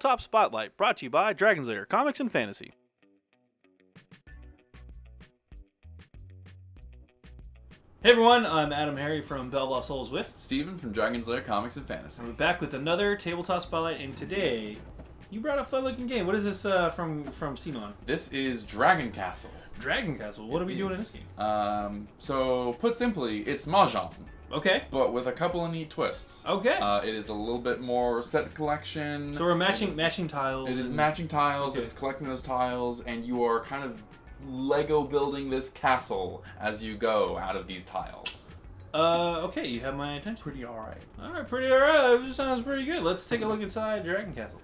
Tabletop Spotlight, brought to you by Dragon's Lair Comics and Fantasy. Hey everyone, I'm Adam Harry from BoLS with Steven from Dragon's Lair Comics and Fantasy. And we're back with another Tabletop Spotlight, and today you brought a fun-looking game. What is this from Simon? This is Dragon Castle. Dragon Castle. What are we doing in this game? So put simply, it's Mahjong. Okay. But with a couple of neat twists. Okay. It is a little bit more set collection. So we're matching tiles. It is matching tiles. Okay. It's collecting those tiles, and you are kind of Lego building this castle as you go out of these tiles. Okay, you have my attention. Pretty alright. Alright, pretty alright. This sounds pretty good. Let's take a look inside Dragon Castle.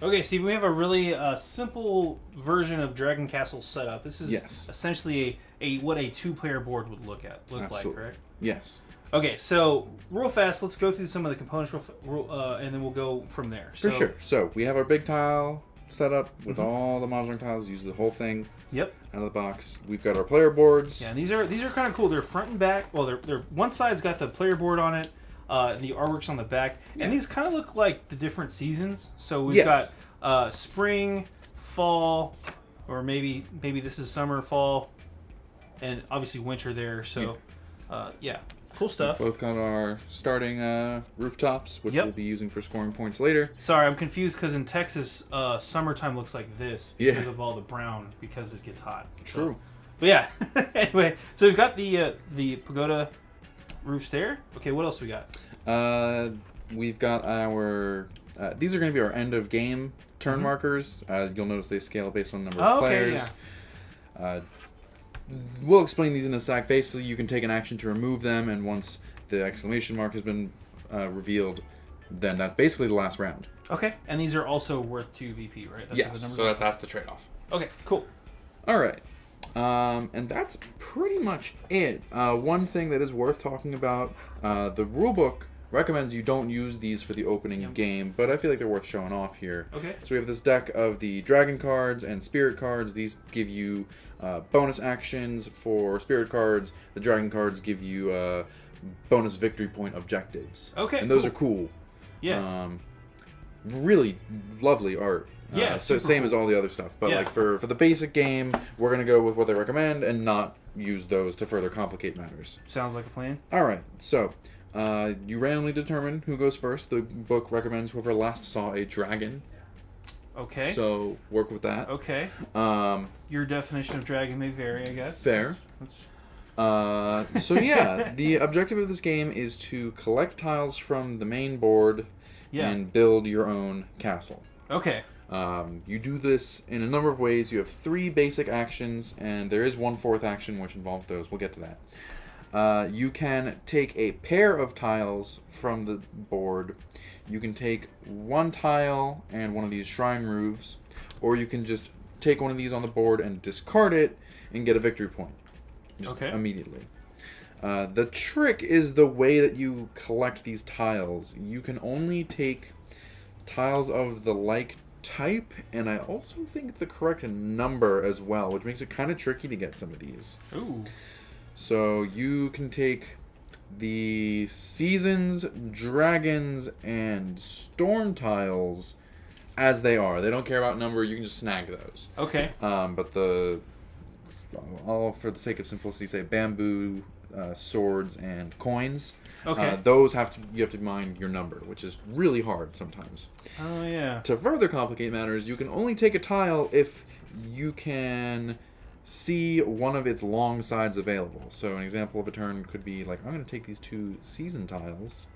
Okay, Steve, we have a really simple version of Dragon Castle setup. This is essentially what a two-player board would look like, correct? Yes. Okay, so real fast, let's go through some of the components and then we'll go from there. For sure. So we have our big tile set up with all the Mahjong tiles. Use the whole thing. Yep. Out of the box. We've got our player boards. Yeah, and these are kind of cool. They're front and back. Well, they're one side's got the player board on it. And the artwork's on the back. Yeah. And these kind of look like the different seasons. So we've got spring, fall, or maybe this is summer, fall, and obviously winter there. So, yeah. Cool stuff. We've both got our starting rooftops, which we'll be using for scoring points later. Sorry, I'm confused because in Texas, summertime looks like this because of all the brown, because it gets hot. True. So, but yeah, anyway, so we've got the pagoda roofs there. Okay, what else we got? We've got our... these are going to be our end of game turn markers. You'll notice they scale based on the number of players. Yeah. We'll explain these in a sec. Basically, you can take an action to remove them, and once the exclamation mark has been revealed, then that's basically the last round. Okay, and these are also worth 2 VP, right? Yes, so that's the trade-off. Okay, cool. All right. And that's pretty much it. One thing that is worth talking about, the rulebook recommends you don't use these for the opening game, but I feel like they're worth showing off here. Okay. So we have this deck of the dragon cards and spirit cards. These give you bonus actions for spirit cards. The dragon cards give you bonus victory point objectives. Okay, and those are cool. Yeah. Really lovely art. Yeah, so same as all the other stuff. But like for the basic game, we're going to go with what they recommend and not use those to further complicate matters. Sounds like a plan. All right. So you randomly determine who goes first. The book recommends whoever last saw a dragon. Okay. So work with that. Okay. Your definition of dragon may vary, I guess. Fair. So yeah, the objective of this game is to collect tiles from the main board and build your own castle. Okay. You do this in a number of ways. You have 3 basic actions, and there is 1/4 action which involves those. We'll get to that. You can take a pair of tiles from the board. You can take 1 tile and one of these shrine roofs, or you can just take one of these on the board and discard it and get a victory point just immediately. The trick is the way that you collect these tiles. You can only take tiles of the like type, and I also think the correct number as well, which makes it kind of tricky to get some of these. Ooh. So you can take the seasons, dragons, and storm tiles as they are. They don't care about number. You can just snag those. Okay. But I'll, for the sake of simplicity, say bamboo, swords, and coins. Okay. Those you have to mind your number, which is really hard sometimes. Oh yeah. To further complicate matters, you can only take a tile if you can see one of its long sides available. So an example of a turn could be like, I'm going to take these 2 season tiles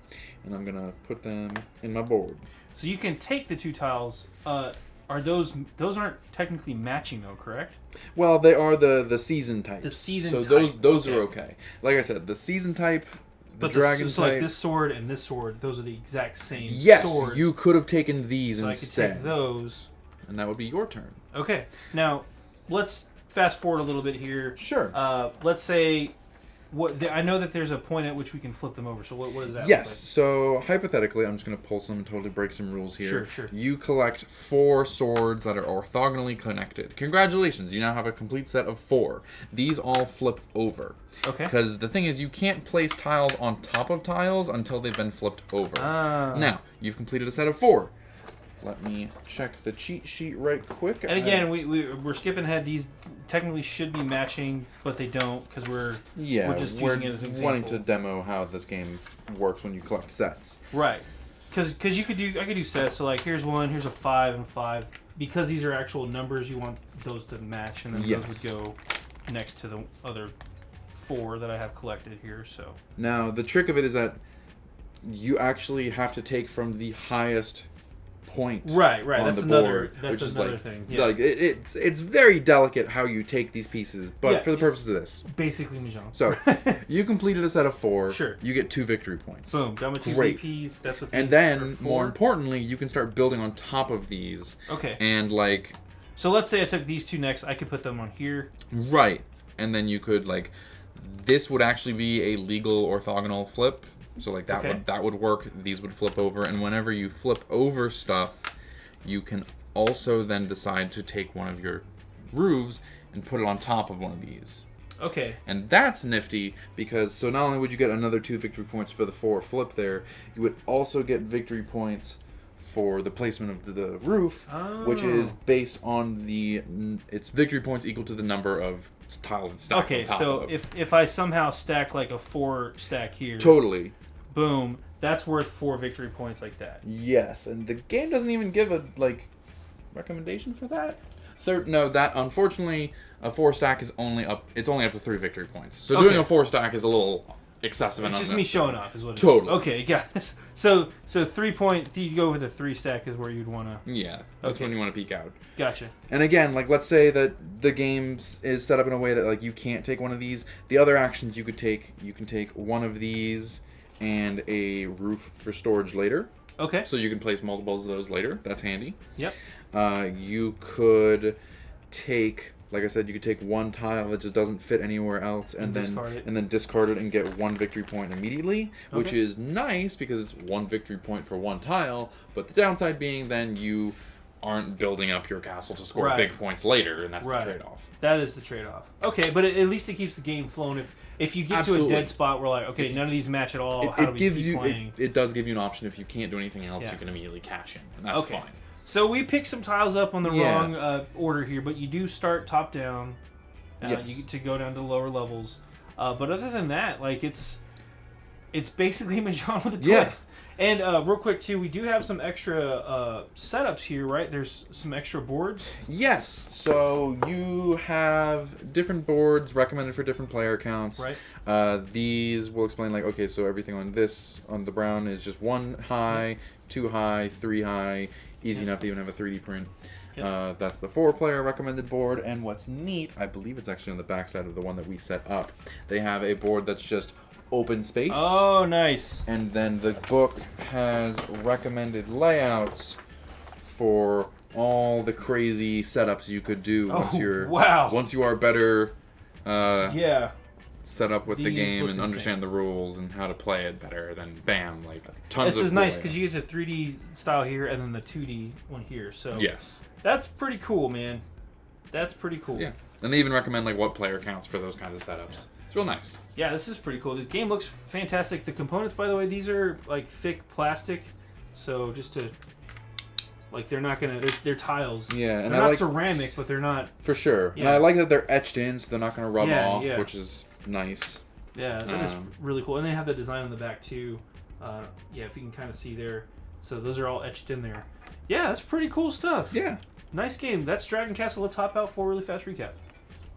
and I'm going to put them in my board. So you can take the 2 tiles. Are those aren't technically matching though, correct? Well, they are the season types. The season so type. those are okay. Like I said, the season type, the dragon so type. like this sword and this sword, those are the exact same swords. Yes, you could have taken these so instead. So I could take those. And that would be your turn. Okay. Now, let's fast forward a little bit here. Sure. Let's say I know that there's a point at which we can flip them over. So what is that? Yes. So hypothetically, I'm just going to pull some and totally break some rules here. Sure. You collect 4 swords that are orthogonally connected. Congratulations, you now have a complete set of 4. These all flip over. Okay. Because the thing is, you can't place tiles on top of tiles until they've been flipped over. Ah. Now, you've completed a set of 4. Let me check the cheat sheet right quick. And again, we're skipping ahead. These technically should be matching, but they don't because we're just using it as an example. Wanting to demo how this game works when you collect sets. Right. Because I could do sets. So like here's one, here's a 5 and 5. Because these are actual numbers, you want those to match, and then those would go next to the other 4 that I have collected here. So now the trick of it is that you actually have to take from the highest point right on that's the another board, that's which is another like, thing. Yeah. Like it's very delicate how you take these pieces, but for the purposes of this, basically Mahjong. So you completed a set of 4. Sure. You get 2 victory points. Boom. Got my 2 VPs. That's what. And then more importantly, you can start building on top of these. Okay. And like. So let's say I took these 2 next. I could put them on here. Right. And then you could like. This would actually be a legal orthogonal flip. So like that would work. These would flip over, and whenever you flip over stuff, you can also then decide to take one of your roofs and put it on top of one of these. Okay. And that's nifty because so not only would you get another 2 victory points for the 4 flip there, you would also get victory points for the placement of the roof, which is based on it's victory points equal to the number of tiles and stacked on top of. Okay, so if I somehow stack like a 4 stack here. Totally. Boom. That's worth 4 victory points like that. Yes, and the game doesn't even give a recommendation for that. That unfortunately a 4 stack is only up to 3 victory points. So doing a 4 stack is a little excessive and unnecessary. It's just me showing off is what it is. Totally. Okay, got it. So 3 point you go with a 3 stack is where you'd want to. Yeah, that's when you want to peek out. Gotcha. And again, like let's say that the game is set up in a way that like you can't take one of these. The other actions you can take one of these and a roof for storage later. Okay. So you can place multiples of those later. That's handy. Yep. You could take, like I said, you could take 1 tile that just doesn't fit anywhere else and then discard it and get 1 victory point immediately, which is nice because it's 1 victory point for 1 tile, but the downside being then you aren't building up your castle to score big points later, and that's the trade-off. That is the trade-off. Okay, but at least it keeps the game flowing. If you get to a dead spot where like, okay, none of these match at all, how do we keep playing? It does give you an option. If you can't do anything else, you can immediately cash in, and that's fine. So we picked some tiles up on the wrong order here, but you do start top down. You get to go down to lower levels. But other than that, like it's basically Mahjong with a twist. And real quick too, we do have some extra setups here, right? There's some extra boards. Yes. So you have different boards recommended for different player accounts. Right. These will explain like, okay, so everything on the brown is just 1 high, 2 high, 3 high. Easy enough to even have a 3D print. Yep. That's the 4-player recommended board. And what's neat, I believe it's actually on the backside of the one that we set up. They have a board that's just open space. Oh, nice. And then the book has recommended layouts for all the crazy setups you could do once you are better set up with the game and understand the rules and how to play it better, then bam, like tons of This is nice because you get the 3D style here and then the 2D one here. So yes, that's pretty cool, man. That's pretty cool. Yeah, and they even recommend like what player counts for those kinds of setups. It's real nice. Yeah, this is pretty cool. This game looks fantastic. The components, by the way, these are like thick plastic, so just to like they're not gonna they're tiles. Yeah, and they're not ceramic, but they're not for sure. Yeah. And I like that they're etched in, so they're not gonna rub off, which is nice. Yeah, that is really cool. And they have the design on the back too. Yeah, if you can kind of see there. So those are all etched in there. Yeah, that's pretty cool stuff. Yeah. Nice game. That's Dragon Castle. Let's hop out for a really fast recap.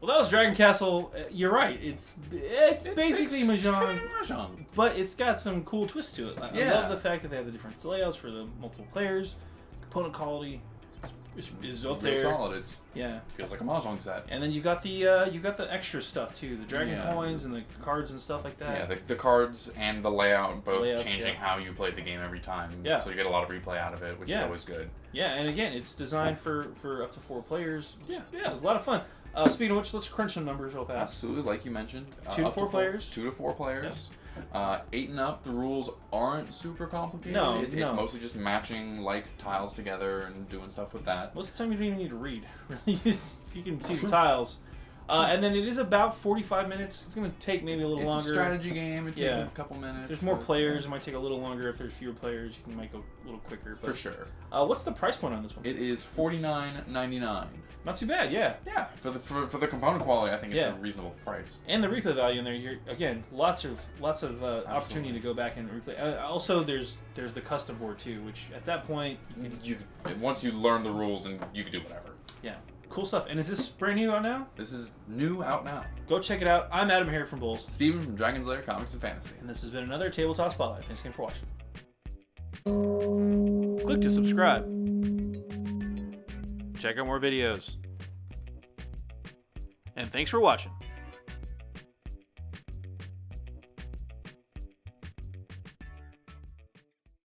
Well, that was Dragon Castle. You're right. It's basically Mahjong, but it's got some cool twists to it. I love the fact that they have the different layouts for the multiple players. Component quality is up there. Solid. It feels like a Mahjong set. And then you got the extra stuff too, the dragon coins and the cards and stuff like that. Yeah, the cards and the layout both changing how you play the game every time. Yeah. So you get a lot of replay out of it, which is always good. Yeah, and again, it's designed for up to 4 players. Yeah, it was a lot of fun. Speaking of which, let's crunch some numbers real fast. Absolutely, like you mentioned. 2 to 4 players. 2 to 4 players. 8 and up, the rules aren't super complicated. No, it's mostly just matching like tiles together and doing stuff with that. Most of the time, you don't even need to read. Really, if you can see the tiles. And then it is about 45 minutes. It's going to take maybe a little longer. It's a strategy game. It takes a couple minutes. If there's more players, it might take a little longer. If there's fewer players, you might go a little quicker. But, for sure. What's the price point on this one? It is $49.99. Not too bad, yeah. Yeah, for the component quality, I think it's a reasonable price. And the replay value in there, you're again lots of opportunity to go back and replay. Also, there's the custom board too, which at that point once you learn the rules and you can do whatever. Yeah, cool stuff. And is this brand new out now? This is new out now. Go check it out. I'm Adam here from BoLS. Steven from Dragon's Lair Comics and Fantasy. And this has been another Tabletop Spotlight. Thanks again for watching. Click to subscribe. Check out more videos. And thanks for watching.